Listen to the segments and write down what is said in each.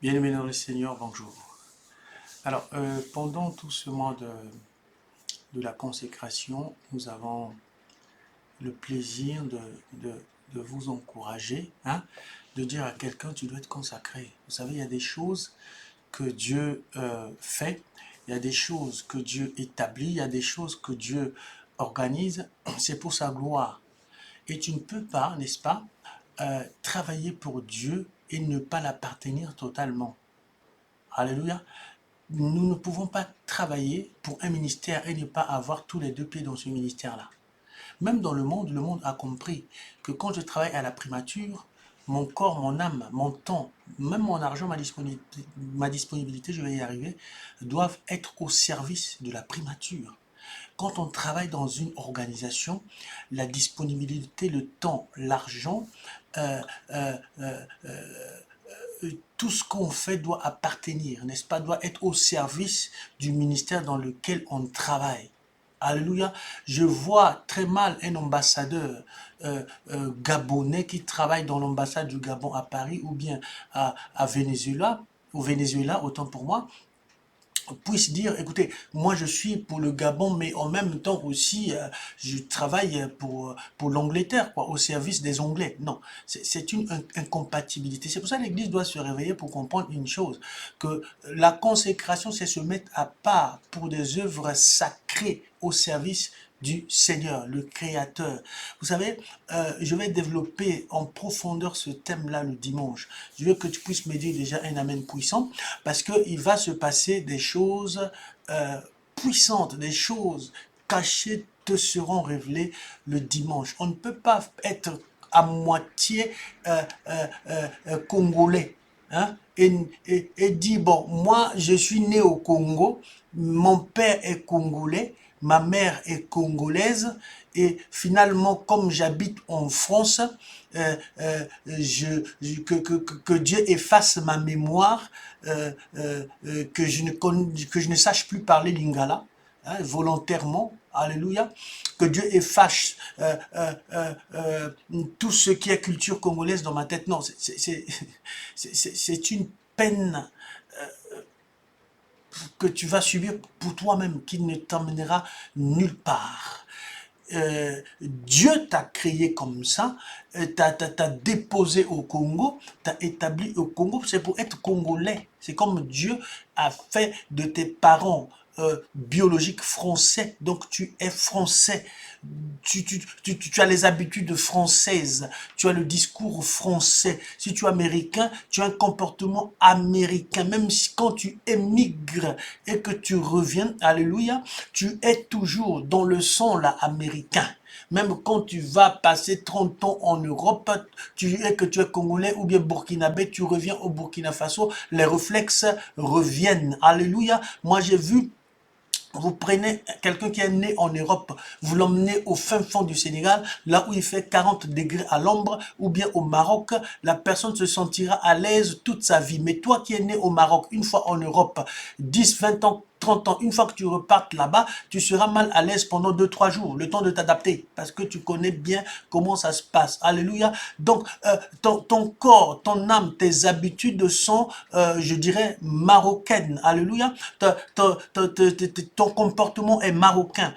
Bien-aimés dans le Seigneur, bonjour. Alors, pendant tout ce mois de la consécration, nous avons le plaisir de, de vous encourager, hein, de dire à quelqu'un, tu dois être consacré. Vous savez, il y a des choses que Dieu fait, il y a des choses que Dieu établit, il y a des choses que Dieu organise, c'est pour sa gloire. Et tu ne peux pas, n'est-ce pas, travailler pour Dieu et ne pas l'appartenir totalement. Alléluia. Nous ne pouvons pas travailler pour un ministère et ne pas avoir tous les deux pieds dans ce ministère-là. Même dans le monde a compris que quand je travaille à la primature, mon corps, mon âme, mon temps, même mon argent, ma disponibilité, je vais y arriver, doivent être au service de la primature. Quand on travaille dans une organisation, la disponibilité, le temps, l'argent, euh, euh, euh, tout ce qu'on fait doit appartenir, n'est-ce pas, doit être au service du ministère dans lequel on travaille. Alléluia. Je vois très mal un ambassadeur gabonais qui travaille dans l'ambassade du Gabon à Paris ou bien à Venezuela, au Venezuela, autant pour moi, puisse dire, écoutez, moi je suis pour le Gabon, mais en même temps aussi, je travaille pour l'Angleterre, quoi, au service des Anglais. Non, c'est une incompatibilité. C'est pour ça que l'Église doit se réveiller pour comprendre une chose, que la consécration, c'est se mettre à part pour des œuvres sacrées au service du Seigneur, le Créateur. Vous savez, je vais développer en profondeur ce thème-là le dimanche. Je veux que tu puisses me dire déjà un amen puissant, parce qu'il va se passer des choses puissantes, des choses cachées te seront révélées le dimanche. On ne peut pas être à moitié congolais. Hein, et dit, bon, moi, je suis né au Congo, mon père est congolais, ma mère est congolaise, et finalement, comme j'habite en France, que Dieu efface ma mémoire, que je ne sache plus parler lingala, hein, volontairement, alléluia, que Dieu efface tout ce qui est culture congolaise dans ma tête. Non, c'est une peine que tu vas subir pour toi-même, qui ne t'emmènera nulle part. Dieu t'a créé comme ça, t'a déposé au Congo, t'a établi au Congo, c'est pour être congolais. C'est comme Dieu a fait de tes parents biologiques français, donc tu es français. Tu as les habitudes françaises, tu as le discours français. Si tu es américain, tu as un comportement américain. Même si quand tu émigres et que tu reviens, alléluia, tu es toujours dans le sang là américain. Même quand tu vas passer 30 ans en Europe, tu es congolais ou bien burkinabé, tu reviens au Burkina Faso, les réflexes reviennent. Alléluia. Moi, j'ai vu, vous prenez quelqu'un qui est né en Europe, vous l'emmenez au fin fond du Sénégal, là où il fait 40 degrés à l'ombre, ou bien au Maroc, la personne se sentira à l'aise toute sa vie. Mais toi qui es né au Maroc, une fois en Europe, 10, 20 ans, 30 ans, une fois que tu repartes là-bas, tu seras mal à l'aise pendant 2, 3 jours, le temps de t'adapter, parce que tu connais bien comment ça se passe. Alléluia. Donc, ton corps, ton âme, tes habitudes sont, je dirais, marocaines. Alléluia. Ton comportement est marocain.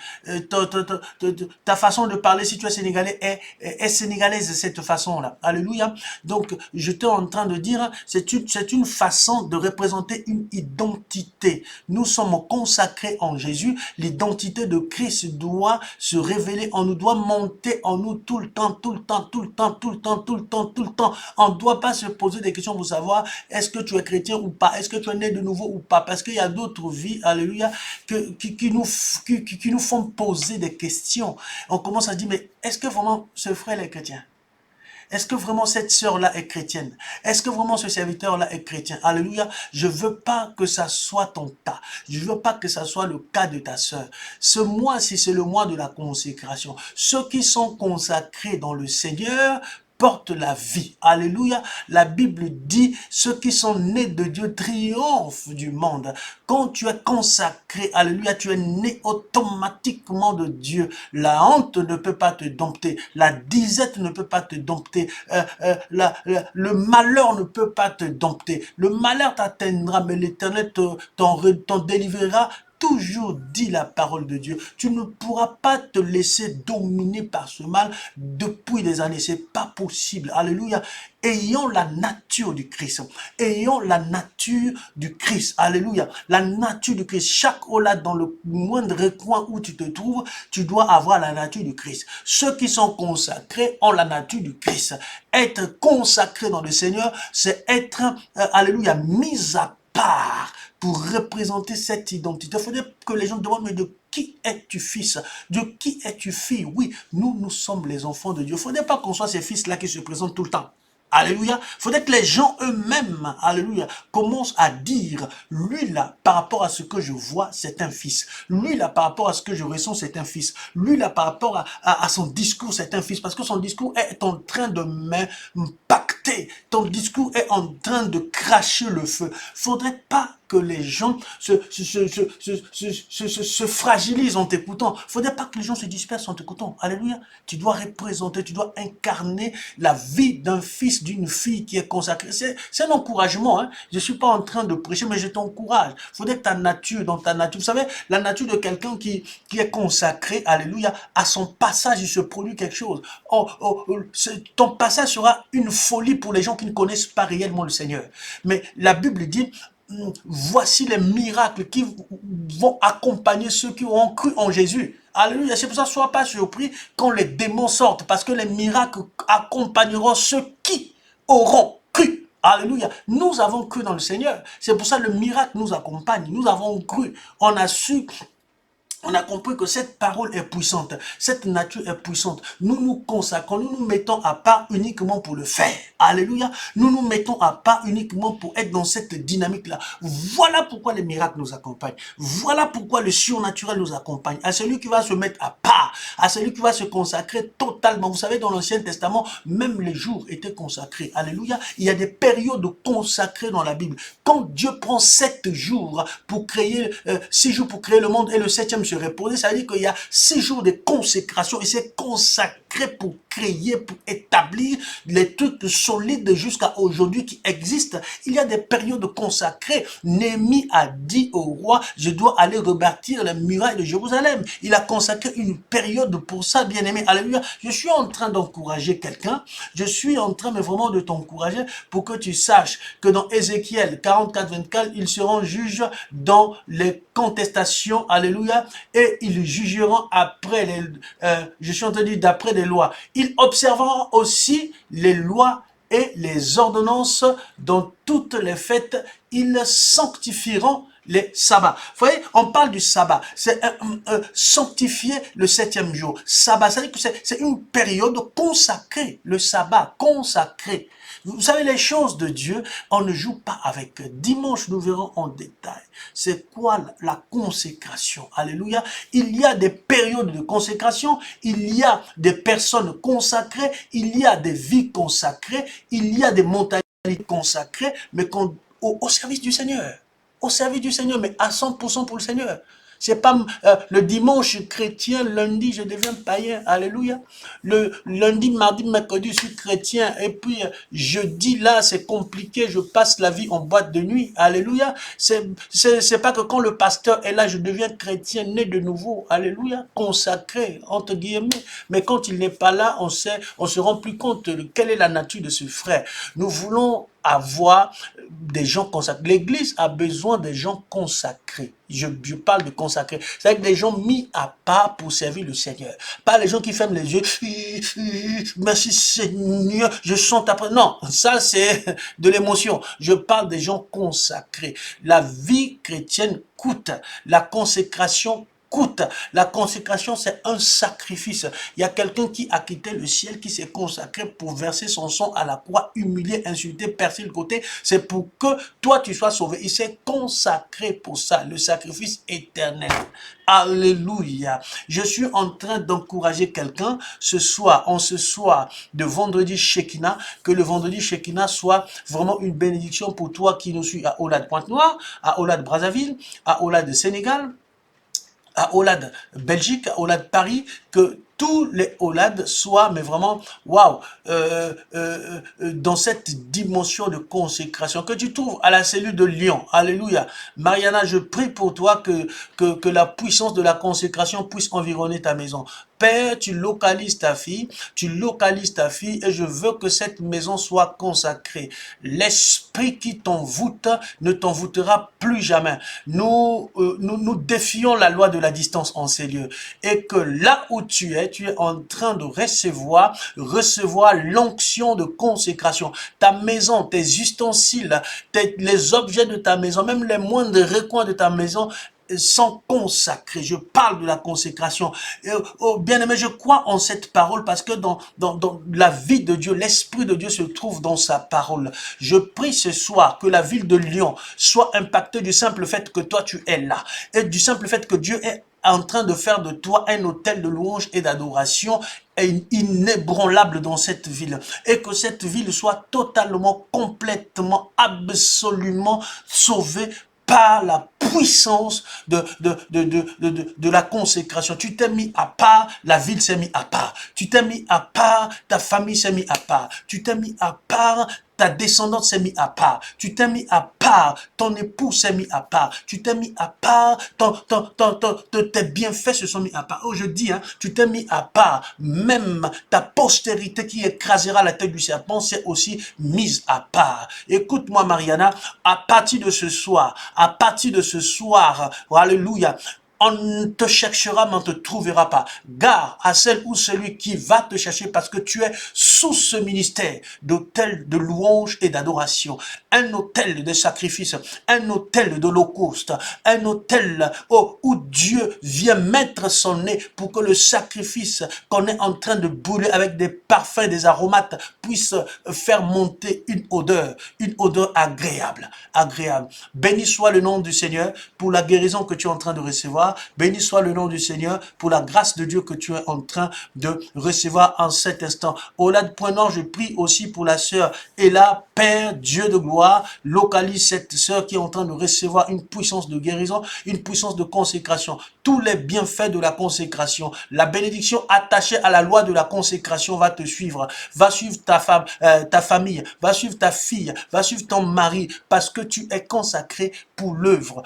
Ta façon de parler, si tu es sénégalais, est sénégalaise, cette façon-là. Alléluia. Donc, je t'ai en train de dire, c'est une façon de représenter une identité. Nous sommes consacrés en Jésus. L'identité de Christ doit se révéler en nous, doit monter en nous tout le temps, tout le temps, tout le temps, tout le temps, tout le temps, tout le temps. On ne doit pas se poser des questions pour savoir est-ce que tu es chrétien ou pas, est-ce que tu es né de nouveau ou pas, parce qu'il y a d'autres vies, alléluia, qui nous font poser des questions. On commence à se dire, mais est-ce que vraiment ce frère est chrétien? Est-ce que vraiment cette sœur-là est chrétienne? Est-ce que vraiment ce serviteur-là est chrétien? Alléluia. Je veux pas que ça soit ton cas. Je veux pas que ça soit le cas de ta sœur. Ce mois-ci, c'est le mois de la consécration. Ceux qui sont consacrés dans le Seigneur porte la vie. Alléluia. La Bible dit, ceux qui sont nés de Dieu triomphent du monde. Quand tu es consacré, alléluia, tu es né automatiquement de Dieu. La honte ne peut pas te dompter. La disette ne peut pas te dompter. Le malheur ne peut pas te dompter. Le malheur t'atteindra, mais l'Éternel t'en délivrera. Toujours dit la parole de Dieu. Tu ne pourras pas te laisser dominer par ce mal depuis des années. C'est pas possible. Alléluia. Ayons la nature du Christ. Ayons la nature du Christ. Alléluia. La nature du Christ. Chaque là dans le moindre coin où tu te trouves, tu dois avoir la nature du Christ. Ceux qui sont consacrés ont la nature du Christ. Être consacré dans le Seigneur, c'est être, alléluia, mis à part pour représenter cette identité. Il faudrait que les gens demandent, mais de qui es-tu fils? De qui es-tu fille? Oui, nous sommes les enfants de Dieu. Il ne faudrait pas qu'on soit ces fils-là qui se présentent tout le temps. Alléluia. Il faudrait que les gens eux-mêmes, alléluia, commencent à dire, lui là, par rapport à ce que je vois, c'est un fils. Lui là, par rapport à ce que je ressens, c'est un fils. Lui là, par rapport à son discours, c'est un fils. Parce que son discours est en train de m'impacter. Ton discours est en train de cracher le feu. Faudrait pas que les gens se fragilisent en t'écoutant. Faudrait pas que les gens se dispersent en t'écoutant. Alléluia. Tu dois représenter, tu dois incarner la vie d'un fils, d'une fille qui est consacrée. C'est un encouragement. Hein. Je suis pas en train de prêcher, mais je t'encourage. Faudrait que ta nature, dans ta nature, vous savez, la nature de quelqu'un qui est consacré, alléluia, à son passage, il se produit quelque chose. Ton passage sera une folie pour les gens qui ne connaissent pas réellement le Seigneur. Mais la Bible dit, voici les miracles qui vont accompagner ceux qui ont cru en Jésus. Alléluia. C'est pour ça, sois pas surpris quand les démons sortent, parce que les miracles accompagneront ceux qui auront cru. Alléluia. Nous avons cru dans le Seigneur. C'est pour ça que le miracle nous accompagne. Nous avons cru. On a su. On a compris que cette parole est puissante, cette nature est puissante. Nous nous consacrons, nous nous mettons à part uniquement pour le faire. Alléluia. Nous nous mettons à part uniquement pour être dans cette dynamique-là. Voilà pourquoi les miracles nous accompagnent. Voilà pourquoi le surnaturel nous accompagne. À celui qui va se mettre à part, à celui qui va se consacrer totalement. Vous savez, dans l'Ancien Testament, même les jours étaient consacrés. Alléluia. Il y a des périodes consacrées dans la Bible. Quand Dieu prend 7 jours pour créer, 6 jours pour créer le monde et le 7e se reposer, ça veut dire qu'il y a 6 jours de consécration et c'est consacré pour créer, pour établir les trucs solides jusqu'à aujourd'hui qui existent. Il y a des périodes consacrées. Néhémie a dit au roi, je dois aller rebâtir les murailles de Jérusalem. Il a consacré une période pour ça, bien aimé. Alléluia. Je suis en train d'encourager quelqu'un. Je suis en train mais vraiment de t'encourager pour que tu saches que dans Ézéchiel 44-24, ils seront juges dans les contestations. Alléluia. Et ils jugeront après les, je suis en train de dire d'après les lois. Ils observeront aussi les lois et les ordonnances dans toutes les fêtes. Ils sanctifieront les sabbats. Vous voyez, on parle du sabbat. C'est sanctifier le 7e jour. Sabbat, c'est-à-dire que c'est une période consacrée. Le sabbat, consacré. Vous savez, les choses de Dieu, on ne joue pas avec. Dimanche, nous verrons en détail. C'est quoi la consécration? Alléluia. Il y a des périodes de consécration, il y a des personnes consacrées, il y a des vies consacrées, il y a des mentalités consacrées, mais au service du Seigneur. Au service du Seigneur, mais à 100% pour le Seigneur. C'est pas le dimanche chrétien, lundi je deviens païen, alléluia. Le lundi, mardi, mercredi je suis chrétien et puis jeudi là c'est compliqué, je passe la vie en boîte de nuit, alléluia. C'est pas que quand le pasteur est là je deviens chrétien né de nouveau, alléluia, consacré entre guillemets. Mais quand il n'est pas là, on se rend plus compte de quelle est la nature de ce frère. Nous voulons avoir des gens consacrés. L'église a besoin des gens consacrés. Je parle de consacrés. C'est-à-dire des gens mis à part pour servir le Seigneur. Pas les gens qui ferment les yeux. Merci Seigneur, je chante après. Non, ça c'est de l'émotion. Je parle des gens consacrés. La vie chrétienne coûte. La consécration Écoute, la consécration, c'est un sacrifice. Il y a quelqu'un qui a quitté le ciel, qui s'est consacré pour verser son sang à la croix, humilié, insulté, percer le côté. C'est pour que toi, tu sois sauvé. Il s'est consacré pour ça, le sacrifice éternel. Alléluia. Je suis en train d'encourager quelqu'un ce soir, en ce soir de vendredi Shekinah, que le vendredi Shekinah soit vraiment une bénédiction pour toi qui nous suis à Ola de Pointe-Noire, à Ola de Brazzaville, à Ola de Sénégal, à Olad Belgique, à Olad Paris, que tous les Olad soient, mais vraiment, waouh, dans cette dimension de consécration que tu trouves à la cellule de Lyon. Alléluia. Mariana, je prie pour toi que la puissance de la consécration puisse environner ta maison. Père, tu localises ta fille, et je veux que cette maison soit consacrée. L'esprit qui t'envoûte ne t'envoûtera plus jamais. Nous défions la loi de la distance en ces lieux. Et que là où tu es en train de recevoir l'onction de consécration. Ta maison, tes ustensiles, les objets de ta maison, même les moindres recoins de ta maison, sont consacrés. Je parle de la consécration. Oh, bien-aimé, je crois en cette parole parce que dans la vie de Dieu, l'Esprit de Dieu se trouve dans sa parole. Je prie ce soir que la ville de Lyon soit impactée du simple fait que toi tu es là et du simple fait que Dieu est en train de faire de toi un autel de louange et d'adoration inébranlable dans cette ville. Et que cette ville soit totalement, complètement, absolument sauvée par la puissance de la consécration. Tu t'es mis à part, la ville s'est mise à part. Tu t'es mis à part, ta famille s'est mise à part. Tu t'es mis à part, ta descendance s'est mise à part. Tu t'es mis à part, ton époux s'est mis à part. Tu t'es mis à part, tes bienfaits se sont mis à part. Oh, je dis, hein, tu t'es mis à part. Même ta postérité qui écrasera la tête du serpent s'est aussi mise à part. Écoute-moi, Mariana, à partir de ce soir, alléluia, on te cherchera, mais on ne te trouvera pas. Gare à celle ou celui qui va te chercher parce que tu es sous ce ministère d'autel de louange et d'adoration. Un autel de sacrifice, un autel d'holocauste, un autel où Dieu vient mettre son nez pour que le sacrifice qu'on est en train de brûler avec des parfums, des aromates, puisse faire monter une odeur agréable. Béni soit le nom du Seigneur pour la guérison que tu es en train de recevoir. Béni soit le nom du Seigneur pour la grâce de Dieu que tu es en train de recevoir en cet instant. Au-delà de point non, je prie aussi pour la sœur Ella. Père, Dieu de gloire, localise cette sœur qui est en train de recevoir une puissance de guérison, une puissance de consécration. Tous les bienfaits de la consécration, la bénédiction attachée à la loi de la consécration va te suivre. Va suivre ta femme, ta famille, va suivre ta fille, va suivre ton mari, parce que tu es consacré pour l'œuvre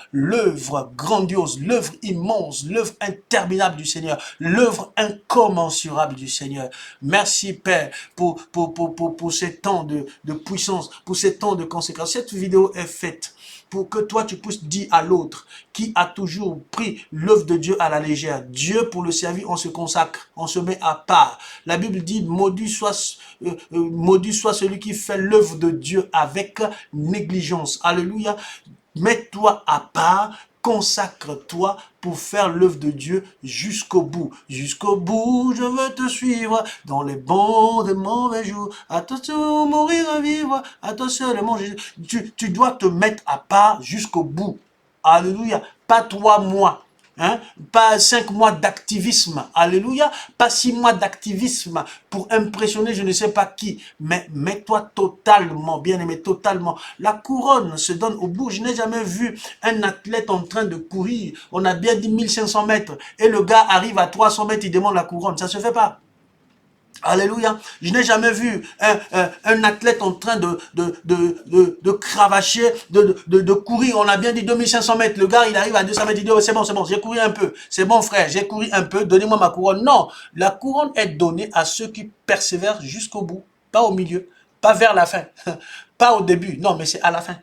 grandiose, l'œuvre immense, l'œuvre interminable du Seigneur, l'œuvre incommensurable du Seigneur. Merci Père pour ces temps de puissance, pour ces temps de consécration. Cette vidéo est faite pour que toi tu puisses dire à l'autre qui a toujours pris l'œuvre de Dieu à la légère. Dieu, pour le servir, on se consacre, on se met à part. La Bible dit, maudit soit celui qui fait l'œuvre de Dieu avec négligence. Alléluia. Mets-toi à part, consacre-toi pour faire l'œuvre de Dieu jusqu'au bout. Jusqu'au bout, je veux te suivre dans les bons et mauvais jours. Attention, mourir à vivre. Attention, manger. Tu dois te mettre à part jusqu'au bout. Alléluia. Pas 3 mois. Hein? Pas 5 mois d'activisme, alléluia, pas 6 mois d'activisme pour impressionner je ne sais pas qui, mais mets-toi totalement, bien aimé, totalement. La couronne se donne au bout. Je n'ai jamais vu un athlète en train de courir, on a bien dit 1500 mètres, et le gars arrive à 300 mètres, il demande la couronne, ça se fait pas. Alléluia. Je n'ai jamais vu un athlète en train de cravacher, de courir. On a bien dit 2500 mètres. Le gars, il arrive à 200 mètres. Il dit, oh, c'est bon, j'ai couru un peu. C'est bon, frère, j'ai couru un peu. Donnez-moi ma couronne. Non, la couronne est donnée à ceux qui persévèrent jusqu'au bout. Pas au milieu, pas vers la fin, pas au début. Non, mais c'est à la fin.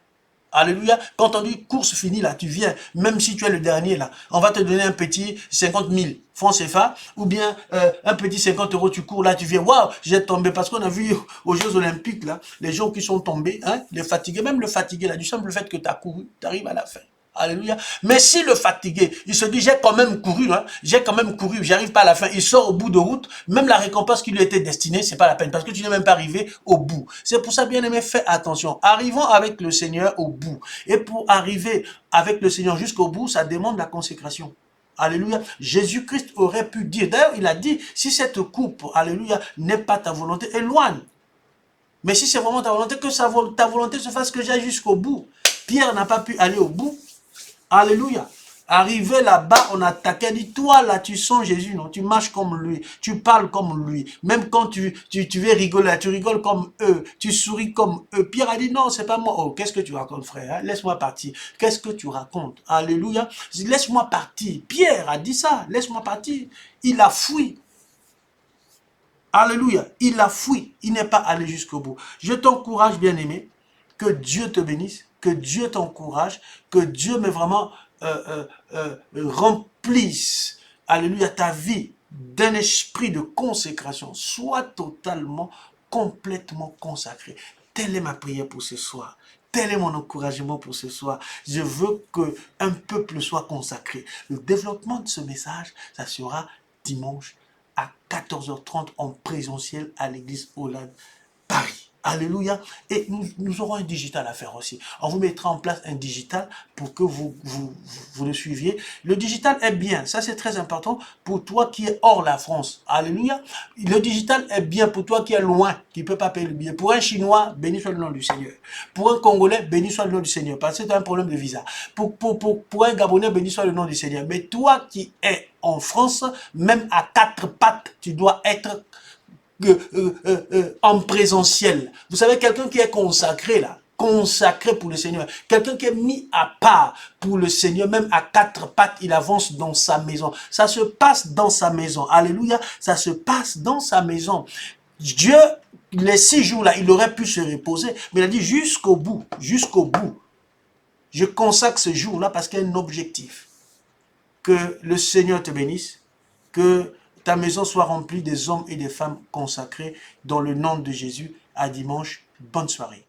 Alléluia. Quand on dit course finie, là, tu viens, même si tu es le dernier, là, on va te donner un petit 50 000 francs CFA, ou bien un petit 50 €, tu cours, là, tu viens, waouh, j'ai tombé, parce qu'on a vu aux Jeux Olympiques, là, les gens qui sont tombés, hein, les fatigués, même le fatigué, là, du simple fait que tu as couru, tu arrives à la fin. Alléluia. Mais si le fatigué, il se dit, j'ai quand même couru, hein, j'arrive pas à la fin, il sort au bout de route, même la récompense qui lui était destinée, c'est pas la peine, parce que tu n'es même pas arrivé au bout. C'est pour ça, bien aimé, fais attention. Arrivons avec le Seigneur au bout. Et pour arriver avec le Seigneur jusqu'au bout, ça demande la consécration. Alléluia. Jésus-Christ aurait pu dire, d'ailleurs, il a dit, si cette coupe, alléluia, n'est pas ta volonté, éloigne. Mais si c'est vraiment ta volonté, que ta volonté se fasse que j'aille jusqu'au bout. Pierre n'a pas pu aller au bout. Alléluia. Arrivé là-bas, on attaquait, dit, toi là, tu sens Jésus, non? Tu marches comme lui, tu parles comme lui. Même quand tu veux rigoler, tu rigoles comme eux, tu souris comme eux. Pierre a dit, non, c'est pas moi. Oh, qu'est-ce que tu racontes, frère? Laisse-moi partir. Qu'est-ce que tu racontes? Alléluia. Laisse-moi partir. Pierre a dit ça, laisse-moi partir. Il a fui. Alléluia. Il a fui. Il n'est pas allé jusqu'au bout. Je t'encourage, bien-aimé, que Dieu te bénisse, que Dieu t'encourage, que Dieu me vraiment remplisse, alléluia, ta vie d'un esprit de consécration. Sois totalement, complètement consacré. Telle est ma prière pour ce soir. Tel est mon encouragement pour ce soir. Je veux qu'un peuple soit consacré. Le développement de ce message, ça sera dimanche à 14h30 en présentiel à l'église Hollande, Paris. Alléluia. Et nous aurons un digital à faire aussi. On vous mettra en place un digital pour que vous le suiviez. Le digital est bien. Ça, c'est très important pour toi qui es hors la France. Alléluia. Le digital est bien pour toi qui est loin, qui ne peut pas payer le billet. Pour un Chinois, béni soit le nom du Seigneur. Pour un Congolais, béni soit le nom du Seigneur. Parce que tu as un problème de visa. Pour un Gabonais, béni soit le nom du Seigneur. Mais toi qui es en France, même à 4 pattes, tu dois être en présentiel. Vous savez, quelqu'un qui est consacré là, consacré pour le Seigneur, quelqu'un qui est mis à part pour le Seigneur, même à 4 pattes, il avance dans sa maison. Ça se passe dans sa maison. Alléluia, ça se passe dans sa maison. Dieu, les 6 jours là, il aurait pu se reposer, mais il a dit jusqu'au bout, jusqu'au bout. Je consacre ce jour-là parce qu'il y a un objectif. Que le Seigneur te bénisse, que ta maison soit remplie des hommes et des femmes consacrés dans le nom de Jésus. À dimanche. Bonne soirée.